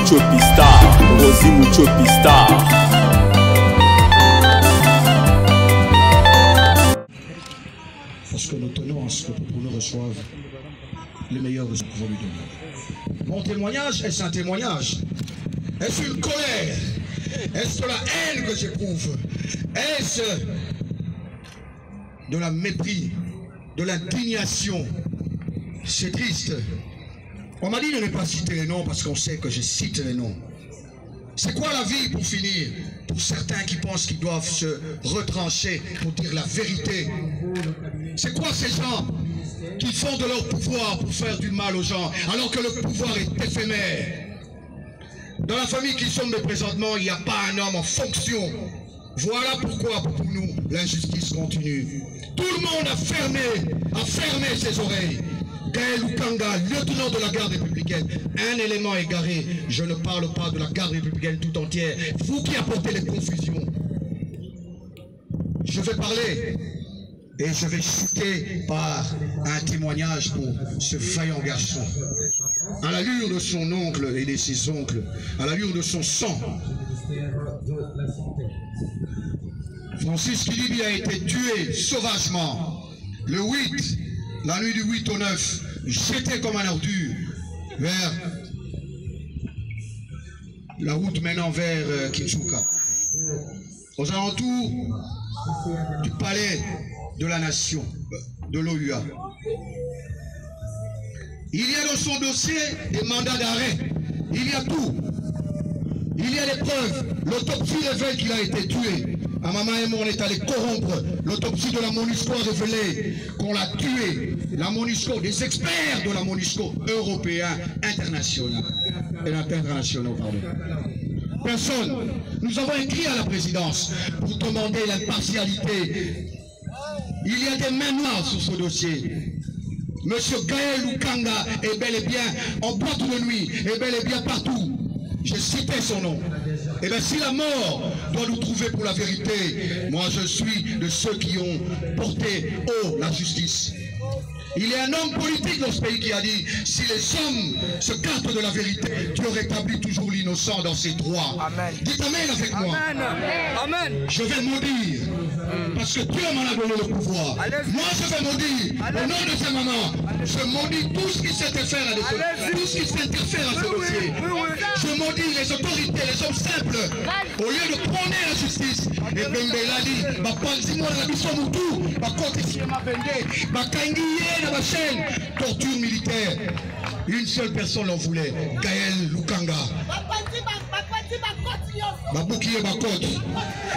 Muchopista, Rosie Muchopista. Parce que nous tenons à ce que pour nous reçoive le meilleur de ce que nous pouvons lui donner. Mon témoignage, est-ce un témoignage? Est-ce une colère? Est-ce de la haine que j'éprouve? Est-ce de la mépris, de l'indignation? C'est triste. On m'a dit de ne pas citer les noms parce qu'on sait que je cite les noms. C'est quoi la vie pour finir? Pour certains qui pensent qu'ils doivent se retrancher pour dire la vérité. C'est quoi ces gens qui font de leur pouvoir pour faire du mal aux gens alors que le pouvoir est éphémère? Dans la famille qui sommes présentement, il n'y a pas un homme en fonction. Voilà pourquoi pour nous l'injustice continue. Tout le monde a fermé ses oreilles. Gaël Lukanga, lieutenant de la garde républicaine, un élément égaré. Je ne parle pas de la garde républicaine tout entière. Vous qui apportez les confusions. Je vais parler et je vais chuter par un témoignage pour ce vaillant garçon. À l'allure de son oncle et de ses oncles, à l'allure de son sang, Francis Kilibi a été tué sauvagement le 8, la nuit du 8 au 9, jeté comme un ordure vers la route menant vers Kitsuka. Aux alentours du palais de la nation, de l'OUA. Il y a dans son dossier des mandats d'arrêt. Il y a tout. Il y a des preuves. L'autopsie révèle qu'il a été tué. À maman et moi, on est allé corrompre. L'autopsie de la MONUSCO a révélé qu'on l'a tué. La MONUSCO, des experts de la MONUSCO, européens, internationaux. Pardon. Personne. Nous avons écrit à la présidence pour demander l'impartialité. Il y a des mains noires sur ce dossier. Monsieur Gaël Lukanga est bel et bien en boîte de nuit, est bel et bien partout. Je citais son nom. Et bien si la mort doit nous trouver pour la vérité, moi je suis de ceux qui ont porté haut la justice. Il y a un homme politique dans ce pays qui a dit, si les hommes se gardent de la vérité, Dieu rétablit toujours l'innocent dans ses droits. Amen. Dites Amen avec moi. Amen. Amen. Je vais maudire, parce que Dieu m'en a donné le pouvoir. Moi je vais maudire, au nom de sa maman, je maudis tout ce qui s'interfère à tout ce qui s'interfère à ce dossier. Je maudis les autorités, les hommes simples, au lieu de prôner la justice. Et Bembela dit, Bapanzimo la mission Moutou, Bakotisie ma bende, Bakangiye na chaîne, torture militaire. Une seule personne l'en voulait, Gaël Lukanga. Baboukiye bakot.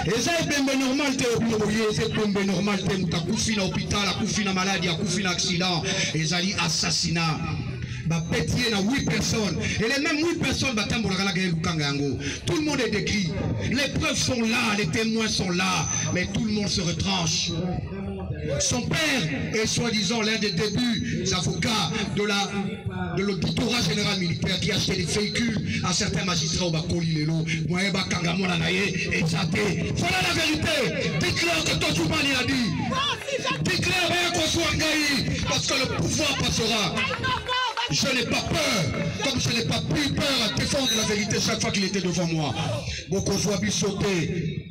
Et ça est bien normal, c'est bien normal, tu as couffé dans l'hôpital, tu as couffé dans maladie, tu as couffé dans accident, et ça dit assassinat. Pétier dans 8 personnes. Et les mêmes 8 personnes, tout le monde est décrit. Les preuves sont là, les témoins sont là, mais tout le monde se retranche. Son père est soi-disant l'un des débuts avocats de l'auditorat général militaire qui a acheté des véhicules à certains magistrats au Bakoli Lelo. Voilà la vérité. Dites-leur que Tochoumani a dit. Dites-leur rien qu'on soit Ngaï, parce que le pouvoir passera. Je n'ai pas peur, comme je n'ai pas plus peur à défendre la vérité chaque fois qu'il était devant moi. Beaucoup de sauté.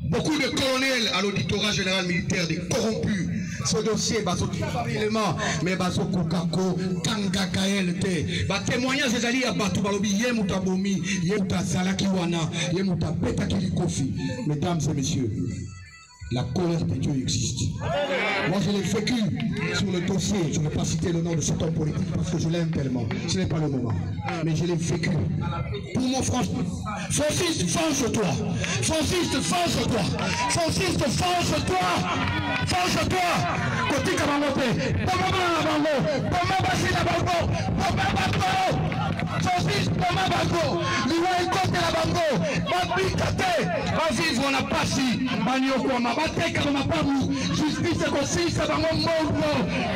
Beaucoup de colonels à l'auditorat général militaire, des corrompus. Ce dossier, mais Kokako, Kanga Kaelte, témoignage des alliés à Batou Balobi, Yemuta Bomi, Yemuta Salakiwana, Yemuta Petakilikofi. Mesdames et messieurs, la colère de Dieu existe. Moi, je l'ai vécu sur le dossier. Je ne vais pas citer le nom de cet homme politique parce que je l'aime tellement. Ce n'est pas le moment. Mais je l'ai vécu. Pour mon franchement, Francis, fange-toi. Francis, fange-toi. Francis, fange-toi. Fange-toi. Côté Kabangote. Francis, Thomas Bango, Liwa Ikote la Bango, Babikate, Baviv, on a pas si, Banyokoma, Bateka Mapangu, justice Kosi, Sabango Mogo,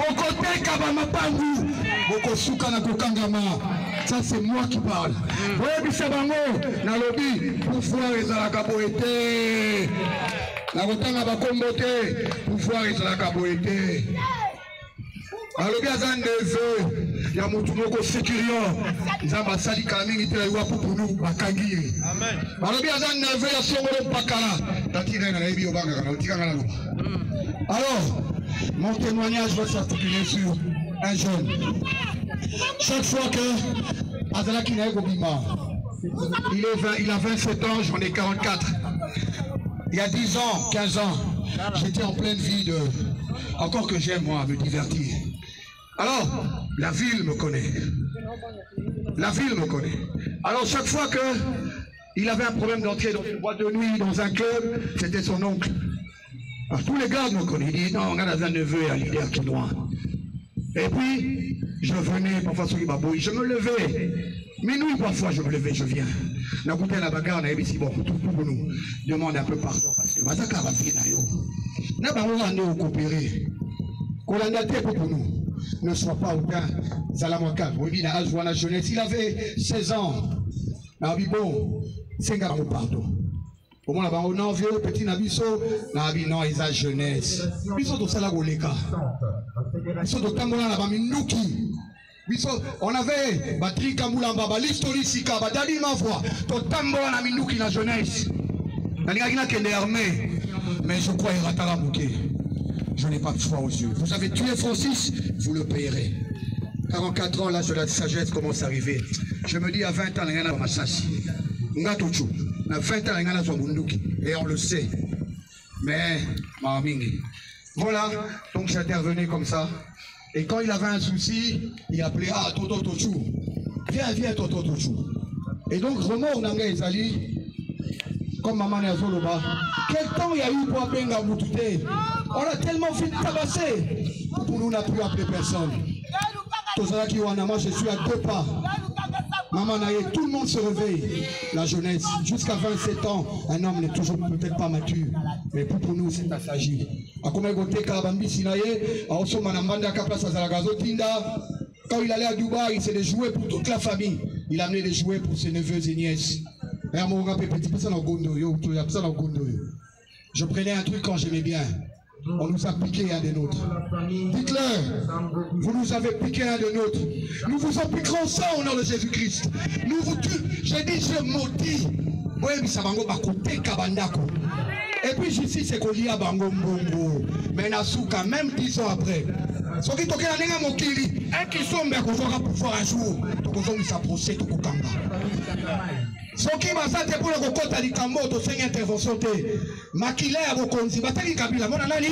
Okote Kabamapangu, Bokosuka na Kokangama. Ça c'est moi qui parle. Voyez Bisabango, Nalobi, pouvoir ezalaka boete. La Kotanga Bakombote, pouvoir ezalaka boete. Alobi azan neveu, Il y a mon tournoi sécuriant. Ils ont basali kaming ite wa pour nous bakangi. Amen. Alors bien ça nerveux ya songolo pakala. Tatine na ebi obanga kana utikanga na. Alors, mon témoignage va s'articuler sur un jeune. Chaque fois que Azalaki Naego Bima, il a 27 ans, j'en ai 44. Il y a 10 ans, 15 ans, j'étais en pleine vie de... Encore que j'aime, moi, me divertir. Alors, la ville me connaît. La ville me connaît. Alors, chaque fois qu'il avait un problème d'entrée dans une boîte de nuit, dans un club, c'était son oncle. Alors, tous les gars me connaissent. Ils disent, non, regarde un neveu et un leader qui est loin. Et puis, je venais, parfois, sur Ibabouille, je me levais. Minuit, parfois, je me levais, je viens. On a goûté la bagarre, on a dit, bon, tout pour nous. Demande un peu pardon, parce que Mazaka va venir, n'a pas on coopérer. Qu'on a été pour nous. Ne sois pas aucun Zalamaka. Oui, il a la jeunesse. Il avait 16 ans. Ah, bon, c'est un gars, pardon. Au moins, là-bas, on a vieux, petit Nabiso, non, ils ont jeunesse. Ils sont de Salagoleka. Ils sont de Tambola, là-bas, Minouki. On avait Batri Kamoulamba, l'histoire Sika, Dali Mavoie, to Tambola, na Minouki, la jeunesse. Nagina qui est armé, mais je crois qu'il ratara Mouké. Je n'ai pas de foi aux yeux. Vous avez tué Francis, vous le payerez. 44 ans, l'âge de la sagesse commence à arriver. Je me dis, à 20 ans, il y en a un assassin. Ngatochou. À 20 ans, il y en a un Munduki. Et on le sait. Mais, Mamingi. Voilà, donc j'intervenais comme ça. Et quand il avait un souci, il appelait, ah, Toto Tochou. Viens, Toto Tochou. Et donc, remords Nanga Ezali, comme Maman Nazoloba. Quel temps il y a eu pour appeler Ngamoutouté? On a tellement vite tabassé. Pour nous, on n'a plus appelé personne. Tozalaki Wanama, je suis à 2 pas. Maman Naye, tout le monde se réveille. La jeunesse, jusqu'à 27 ans, un homme n'est toujours peut-être pas mature. Mais pour nous, c'est à s'agir. Quand il allait à Dubaï, c'est des jouets pour toute la famille. Il amenait des jouets pour ses neveux et nièces. Je prenais un truc quand j'aimais bien. On nous a piqué un des nôtres. Dites-leur, vous nous avez piqué un des nôtres. Nous vous en piquerons ça au nom de Jésus-Christ. Nous vous tuons. J'ai dit, je maudis. Et puis ici, c'est qu'on lit à Bango Mbongo. Mais Nasuka, même 10 ans après. Ce qui toque la nenga mokili, un qui sombre qu'on va pouvoir un jour, donc on s'approcher tout Kukanga. Ce qui m'a fait pour le Kokota Likambo, to seigne intervention te. Makile à Bokonzi, Batali Kabila, mon anani,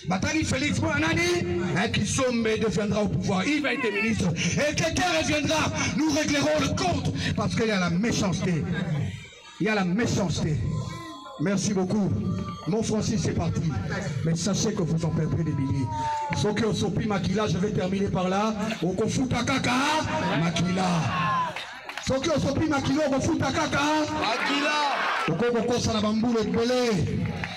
Batali Félix, mon anani, un qui sombre deviendra au pouvoir, il va être ministre. Et quelqu'un reviendra, nous réglerons le compte, parce qu'il y a la méchanceté. Il y a la méchanceté. Merci beaucoup. Mon Francis est parti. Mais sachez que vous en perdrez des milliers. Ceux qui ont sopi Makila, je vais terminer par là. Au Kofuta Kaka, Makila. Ceux qui ont sopi Makila, au Kofuta Kaka, Makila. Au Kokosa la bambou le belé.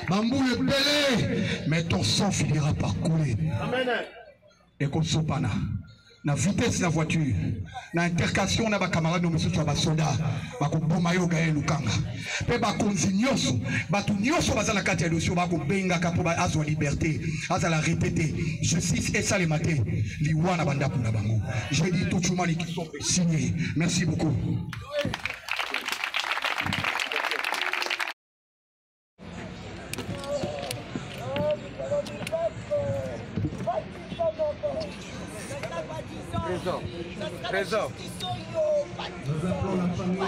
Bambou le belé. Mais ton sang finira par couler. Amen. Et comme Sopana. Na vitesse de la voiture, na intercation na ba camarade no sur ba soldat, ba ko boma yo gaé lukanga. Pe ba konzinyoso, ba tu nyoso ba za la kati ya dossier ba ko benga ka po ba azo liberté, aza la répéter, justice et ça les maté, liwana banda pour na bango. Je dis tout le monde qui sont signés. Merci beaucoup. Trésor. Nous appelons la famille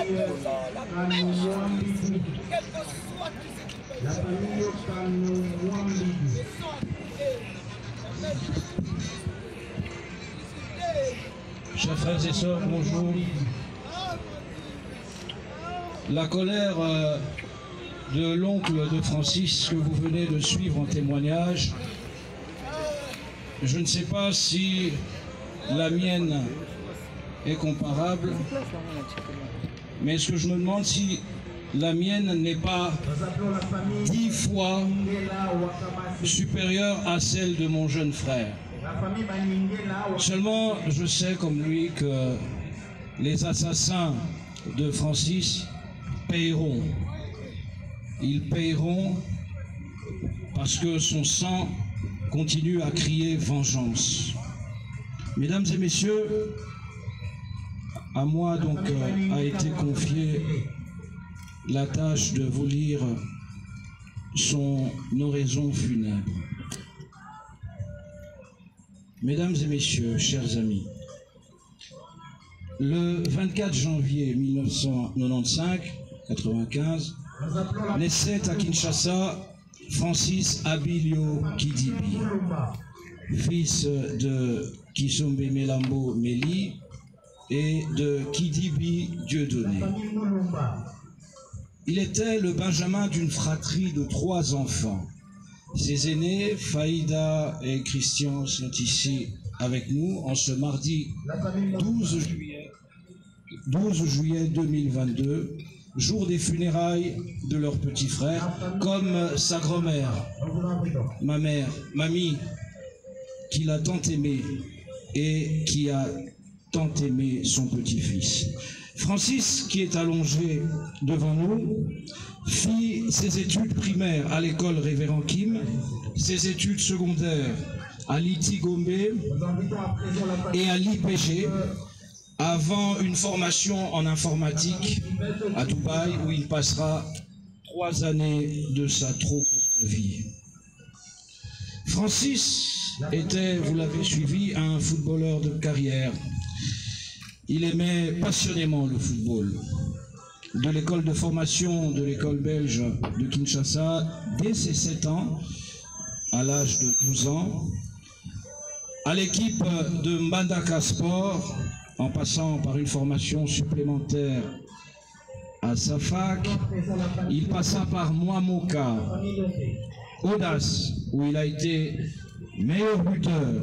Kanouambidi. La famille Kanouambidi. Chers frères et sœurs, bonjour. La colère de l'oncle de Francis que vous venez de suivre en témoignage, je ne sais pas si la mienne est comparable, mais ce que je me demande, si la mienne n'est pas 10 fois supérieure à celle de mon jeune frère. Seulement, je sais comme lui que les assassins de Francis paieront. Ils paieront parce que son sang continue à crier vengeance. Mesdames et messieurs, à moi donc a été confiée la tâche de vous lire son oraison funèbre. Mesdames et messieurs, chers amis, le 24 janvier 1995, naissait à Kinshasa Francis Abilio Kidibi, fils de Kisombe Melambo Meli et de Kidibi Dieudonné. Il était le benjamin d'une fratrie de 3 enfants. Ses aînés, Faïda et Christian, sont ici avec nous en ce mardi 12 juillet 2022, jour des funérailles de leur petit frère, comme sa grand-mère, ma mère, mamie, qui l'a tant aimé et qui a tant aimé son petit-fils. Francis, qui est allongé devant nous, fit ses études primaires à l'école Révérend Kim, ses études secondaires à l'ITI Gombe et à l'IPG, avant une formation en informatique à Dubaï, où il passera 3 années de sa trop courte vie. Francis était, vous l'avez suivi, un footballeur de carrière. Il aimait passionnément le football. De l'école de formation de l'école belge de Kinshasa, dès ses 7 ans, à l'âge de 12 ans, à l'équipe de Mbandaka Sport, en passant par une formation supplémentaire à sa fac, il passa par Mwamoka, Audace, où il a été meilleur buteur.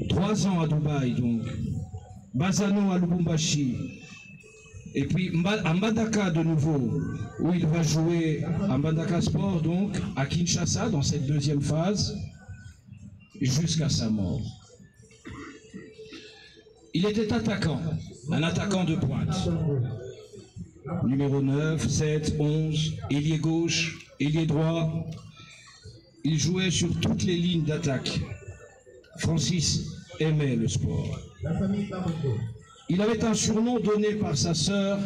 3 ans à Dubaï, donc. Bazano à Lubumbashi. Et puis à Mbandaka de nouveau, où il va jouer à Mbandaka Sport, donc à Kinshasa, dans cette 2e phase, jusqu'à sa mort. Il était attaquant, un attaquant de pointe. Numéro 9, 7, 11, ailier gauche, ailier droit. Il jouait sur toutes les lignes d'attaque. Francis aimait le sport. Il avait un surnom donné par sa sœur,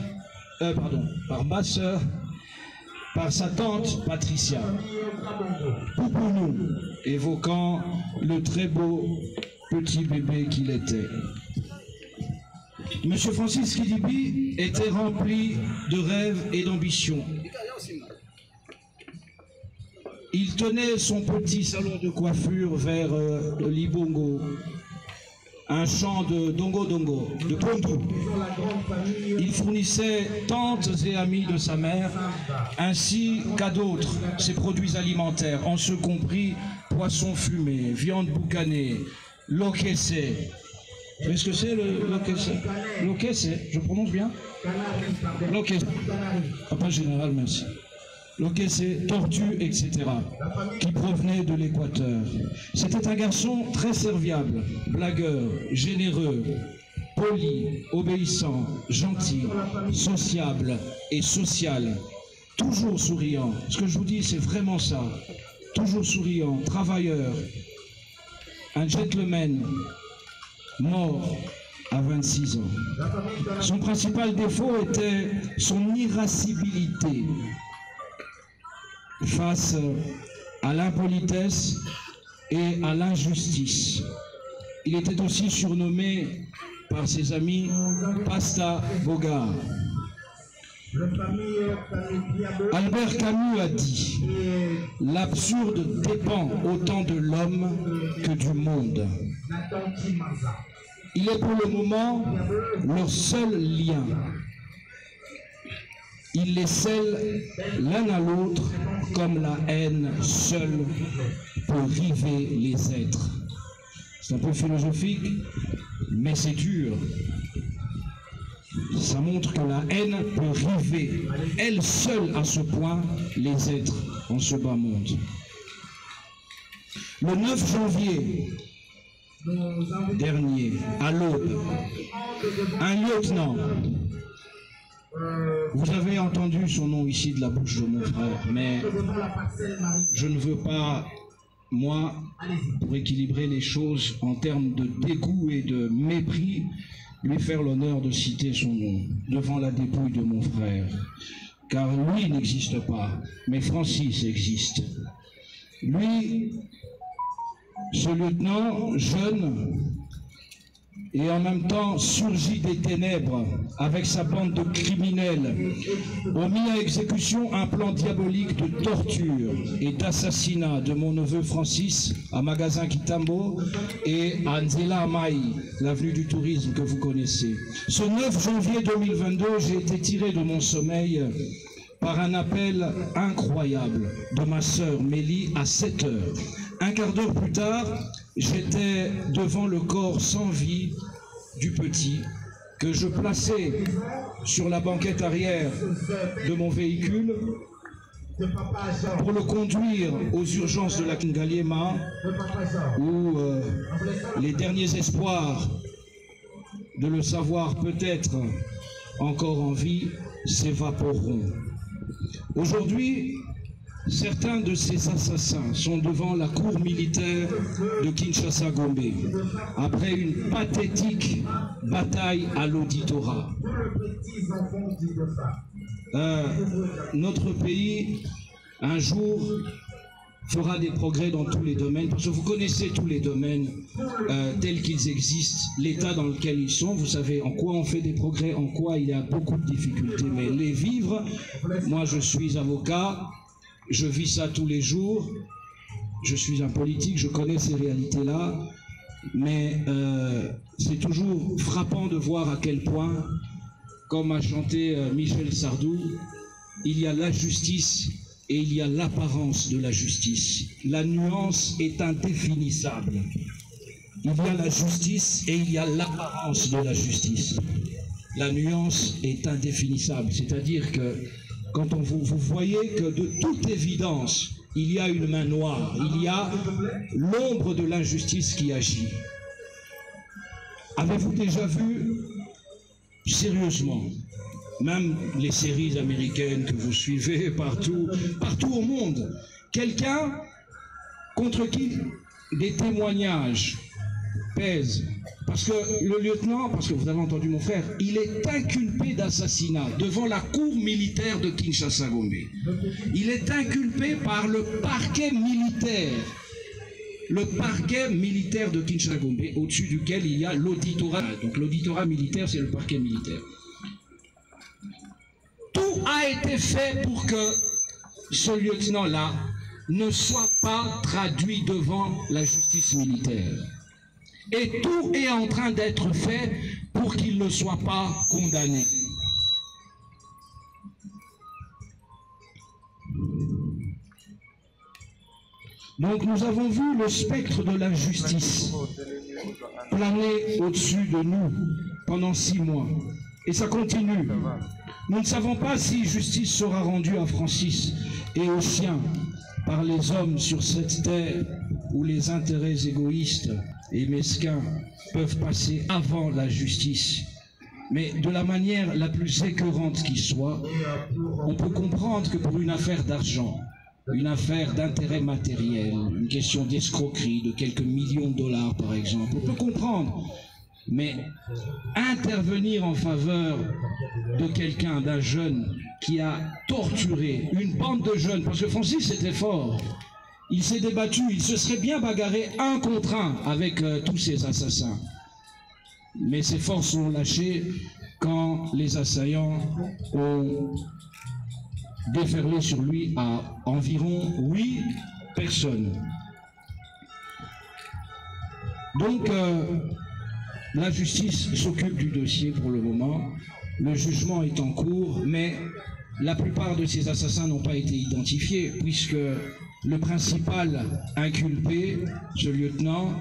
par ma sœur, par sa tante Patricia, Poupounou, évoquant le très beau petit bébé qu'il était. Monsieur Francis Kidibi était rempli de rêves et d'ambitions. Il tenait son petit salon de coiffure vers Libongo, un champ de dongo-dongo, de ponto. Il fournissait tantes et amis de sa mère, ainsi qu'à d'autres, ses produits alimentaires, en ce compris poisson fumé, viande boucanée, lokessé. Vous savez ce que c'est le lokessé? Lokessé, je prononce bien? Lokessé. Papa général, merci. Lokessé, tortue, etc., qui provenaient de l'Équateur. C'était un garçon très serviable, blagueur, généreux, poli, obéissant, gentil, sociable et social, toujours souriant. Ce que je vous dis, c'est vraiment ça. Toujours souriant, travailleur, un gentleman, mort à 26 ans. Son principal défaut était son irascibilité face à l'impolitesse et à l'injustice. Il était aussi surnommé par ses amis Pasta Bogart. Albert Camus a dit « L'absurde dépend autant de l'homme que du monde ». Il est pour le moment leur seul lien. Ils les scellent l'un à l'autre comme la haine seule peut river les êtres. C'est un peu philosophique, mais c'est dur. Ça montre que la haine peut river, elle seule à ce point, les êtres en ce bas monde. Le 9 janvier dernier, à l'aube, un lieutenant, vous avez entendu son nom ici de la bouche de mon frère, mais je ne veux pas moi, pour équilibrer les choses en termes de dégoût et de mépris, lui faire l'honneur de citer son nom devant la dépouille de mon frère. Car lui n'existe pas, mais Francis existe. Lui, ce lieutenant jeune et en même temps surgi des ténèbres avec sa bande de criminels, ont mis à exécution un plan diabolique de torture et d'assassinat de mon neveu Francis à Magasin Kitambo et à Nzela Amai, l'avenue du tourisme que vous connaissez. Ce 9 janvier 2022, j'ai été tiré de mon sommeil par un appel incroyable de ma sœur Mélie à 7 heures. Un quart d'heure plus tard, j'étais devant le corps sans vie du petit que je plaçais sur la banquette arrière de mon véhicule pour le conduire aux urgences de la Kingaliema où les derniers espoirs de le savoir peut-être encore en vie s'évaporeront. Aujourd'hui, certains de ces assassins sont devant la cour militaire de Kinshasa-Gombe après une pathétique bataille à l'auditorat. Notre pays, un jour, fera des progrès dans tous les domaines, parce que vous connaissez tous les domaines tels qu'ils existent, l'état dans lequel ils sont, vous savez en quoi on fait des progrès, en quoi il y a beaucoup de difficultés, mais les vivre, moi je suis avocat, je vis ça tous les jours, je suis un politique, je connais ces réalités-là, mais c'est toujours frappant de voir à quel point, comme a chanté Michel Sardou, il y a la justice et il y a l'apparence de la justice. La nuance est indéfinissable. Il y a la justice et il y a l'apparence de la justice. La nuance est indéfinissable, c'est-à-dire que quand vous voyez que de toute évidence, il y a une main noire, il y a l'ombre de l'injustice qui agit. Avez-vous déjà vu, sérieusement, même les séries américaines que vous suivez partout au monde, quelqu'un contre qui des témoignages pèsent? Parce que le lieutenant, parce que vous avez entendu mon frère, il est inculpé d'assassinat devant la cour militaire de Kinshasa-Gombe. Il est inculpé par le parquet militaire. Le parquet militaire de Kinshasa-Gombe, au-dessus duquel il y a l'auditorat. Donc l'auditorat militaire, c'est le parquet militaire. Tout a été fait pour que ce lieutenant-là ne soit pas traduit devant la justice militaire. Et tout est en train d'être fait pour qu'il ne soit pas condamné. Donc nous avons vu le spectre de l'injustice planer au-dessus de nous pendant 6 mois. Et ça continue. Nous ne savons pas si justice sera rendue à Francis et aux siens par les hommes sur cette terre où les intérêts égoïstes et mesquins peuvent passer avant la justice. Mais de la manière la plus écœurante qui soit, on peut comprendre que pour une affaire d'argent, une affaire d'intérêt matériel, une question d'escroquerie de quelques millions de dollars par exemple, on peut comprendre. Mais intervenir en faveur de quelqu'un, d'un jeune qui a torturé une bande de jeunes, parce que Francis était fort, il s'est débattu, il se serait bien bagarré 1 contre 1 avec tous ces assassins. Mais ses forces ont lâché quand les assaillants ont déferlé sur lui à environ 8 personnes. Donc, la justice s'occupe du dossier pour le moment, le jugement est en cours, mais la plupart de ces assassins n'ont pas été identifiés, puisque le principal inculpé, ce lieutenant,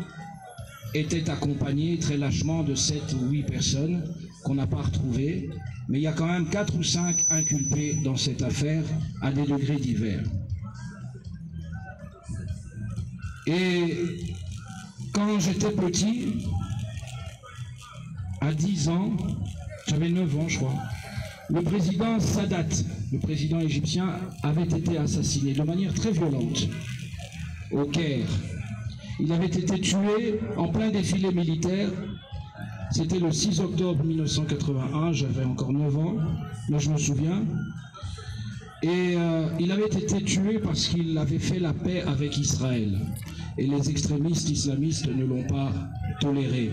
était accompagné très lâchement de 7 ou 8 personnes qu'on n'a pas retrouvées, mais il y a quand même 4 ou 5 inculpés dans cette affaire à des degrés divers. Et quand j'étais petit, à 10 ans, j'avais 9 ans je crois, le président Sadat, le président égyptien, avait été assassiné de manière très violente au Caire. Il avait été tué en plein défilé militaire. C'était le 6 octobre 1981, j'avais encore 9 ans, mais je me souviens. Et il avait été tué parce qu'il avait fait la paix avec Israël. Et les extrémistes islamistes ne l'ont pas toléré.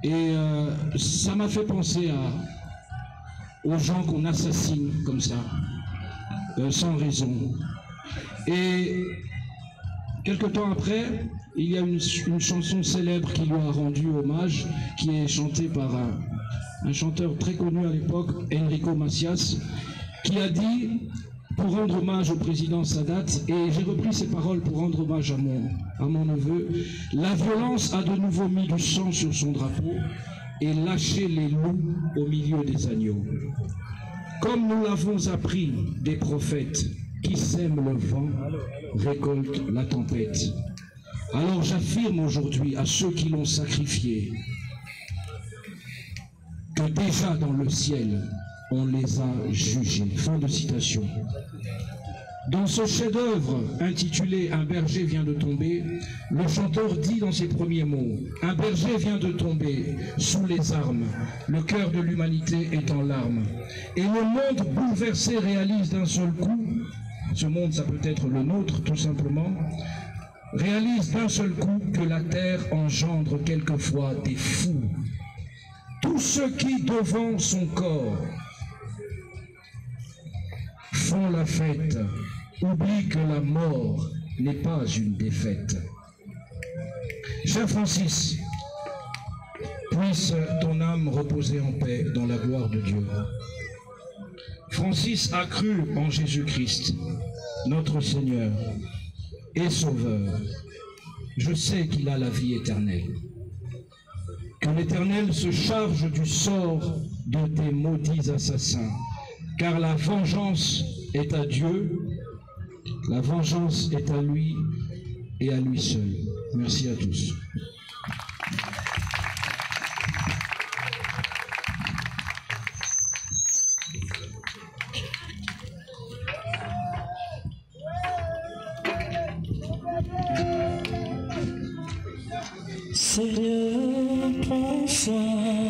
Et ça m'a fait penser aux gens qu'on assassine comme ça, sans raison. Et quelque temps après, il y a une chanson célèbre qui lui a rendu hommage, qui est chantée par un chanteur très connu à l'époque, Enrico Macias, qui a dit, pour rendre hommage au président Sadat, et j'ai repris ces paroles pour rendre hommage à mon neveu, « La violence a de nouveau mis du sang sur son drapeau et lâché les loups au milieu des agneaux. Comme nous l'avons appris des prophètes, qui sème le vent récolte la tempête. Alors j'affirme aujourd'hui à ceux qui l'ont sacrifié que déjà dans le ciel, on les a jugés. » Fin de citation. Dans ce chef-d'œuvre intitulé « Un berger vient de tomber », le chanteur dit dans ses premiers mots « Un berger vient de tomber sous les armes, le cœur de l'humanité est en larmes. Et le monde bouleversé réalise d'un seul coup, ce monde ça peut être le nôtre tout simplement, réalise d'un seul coup que la terre engendre quelquefois des fous. Tous ceux qui devant son corps font la fête, oublient que la mort n'est pas une défaite. Cher Francis, puisse ton âme reposer en paix dans la gloire de Dieu. Francis a cru en Jésus-Christ, notre Seigneur et Sauveur. Je sais qu'il a la vie éternelle. Que l'Éternel se charge du sort de tes maudits assassins, car la vengeance est à Dieu, la vengeance est à lui et à lui seul. Merci à tous. Seigneur, prends soin